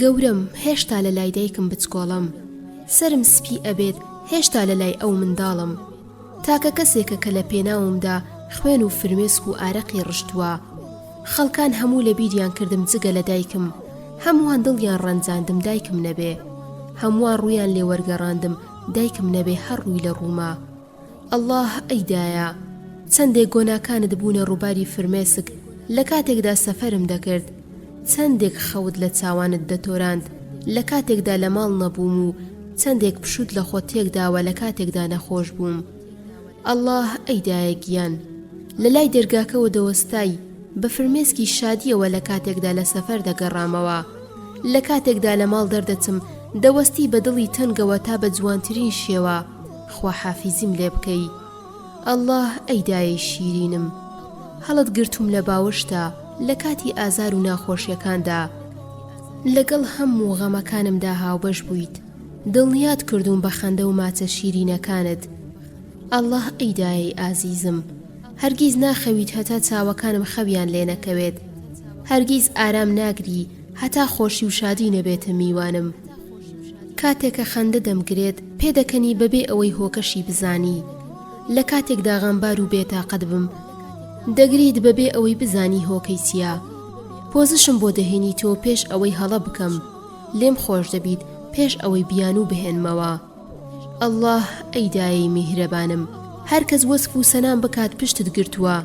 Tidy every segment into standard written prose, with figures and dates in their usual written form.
گەورم هێشتا لە لای دایکم بچکۆڵم، سرم سپی ئەبێت هێشتا لە لای ئەو منداڵم. تاکە کەسێکە کە لە پێناومدا خوێن و فرمێسک و ئارەقی ڕشتووە. خەڵکان هەموو لە بیریان کردم جگە لە دایکم، هەمووان دڵیان ڕەنجاندم دایکم نەبێ، هەمووان ڕوویان لێ وەرگەڕاندم دایکم نەبێ هەر ڕووی لە ڕووما. ئەڵڵاه ئەیدایە چەندێک گۆناکانت بوونە ڕووباری فرمێسک لە کاتێکدا سەفەرم دەکرد، چەندێک خەوت لە چاوانت دەتۆراند لە کاتێکدا لە ماڵ نەبووم و چەندێک پشوت لە خۆ تێکداوە لە کاتێکدا نەخۆش بووم. ئەڵڵاه ئەیدایە گیان لە لای دەرگاکەوە دەوەستای بە فرمێسکی شادیەوە لە کاتێکدا لە سەفەر دەگەڕامەوە، لە کاتێکدا لە ماڵ دەردەچم دەوەستی بە دڵی تەنگەوە تا بە جوانترین شێوە خوا حافیزیم لێ بکەی. ئەڵڵاه ئەیدایەی شیرینم هەڵت گرتوم لە باوشتا لە کاتی ئازار و ناخۆشیەکاندا، لەگەڵ هەموو غەمەکانمدا هاوبەش بوویت، دڵنیات کردوم بە خەندە و ماچە شیرینەکانت. ئەڵڵاه ئەیدایەی ئازیزم هەرگیز ناخەویت هەتا چاوەکانم خەویان لێ نەکەوێت، هەرگیز ئارام ناگری هەتا خۆشی و شادی نەبێتە میوانم. کاتێکە خەندە دەمگرێت پێدەکەنی بەبێ ئەوەی هۆکەشی بزانی، لە کاتێکدا غەمبار و بێتاقەت بم دەگریت بەبێ ئەوەی بزانی هۆکەی چییە. پۆزشم بۆ دەهێنی تۆ پێش ئەوەی هەڵە بکەم، لێم خۆش دەبیت پێش ئەوەی بیان و بهێنمەوە. ئەڵڵاه ئەیدایەی میهرەبانم هەر کەس وەسف و سەنام بکات پشتت گرتووە،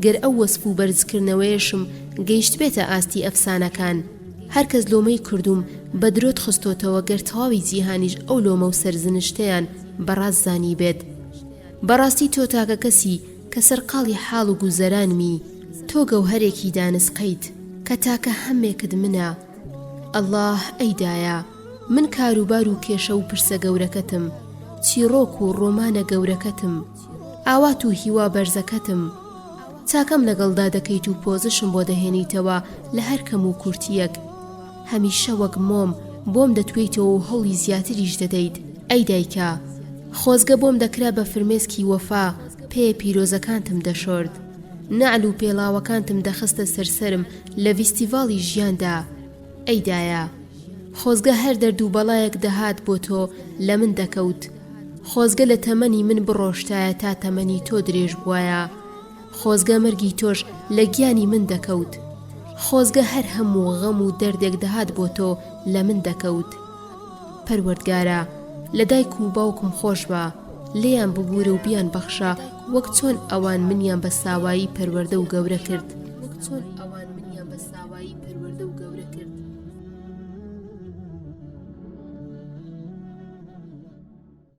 گەر ئەو وەسف و بەرزکردنەوەیشم گەیشت بێتە ئاستی ئەفسانەکان، هەر کەس لۆمەی کردوم بە درۆت خستۆتەوە گەر تەواوی جیهانیش ئەو لۆمە و سەرزنشتەیان بەڕاست زانی بێت. بەڕاستی تۆ تاکە کەسی کە سەرقاڵی حاڵ و گوزەرانمی، تۆ گەوهەرێکی دانسقەیت کە تاکە هەمێکت منە. ئەڵڵاه ئەیدایە من کاروبار و کێشە و پرسە گەورەکەتم، چیرۆک و ڕۆمانە گەورەکەتم، ئاوات و هیوا بەرزەکەتم. چاکەم لەگەڵدا دەکەیت و پۆزشم بۆ دەهێنیتەوە لە هەر کەم و کورتیەک، هەمیشە وەک مۆم بۆم دەتوێیتەوە و هەوڵی زیاتریش دەدەیت. ئەی دایکە خۆزگە بۆم دەکرا بە فرمێسکی وەفا پێ پیرۆزەکانتم دەشۆرد، نەعل و پێڵاوەکانتم دەخستە سەرسەرم لە ڤیستیڤاڵی ژیاندا. ئەیدایە خۆزگە هەر دەرد و بەڵایەک دەهات بۆ تۆ لە من دەکەوت، خۆزگە لە تەمەنی من بڕۆشتایە تا تەمەنی تۆ درێژ بووایە، خۆزگە مەرگی تۆش لە گیانی من دەکەوت، خۆزگە هەر هەموو غەم و دەردێک دەهات بۆ تۆ لە من دەکەوت. پەروەردگارە لە دایک و باوکم خۆش بە، لێیان ببوورە و بیان بەخشە وەک چۆن ئەوان منیان بە ساوایی پەروەردە و گەورە کرد.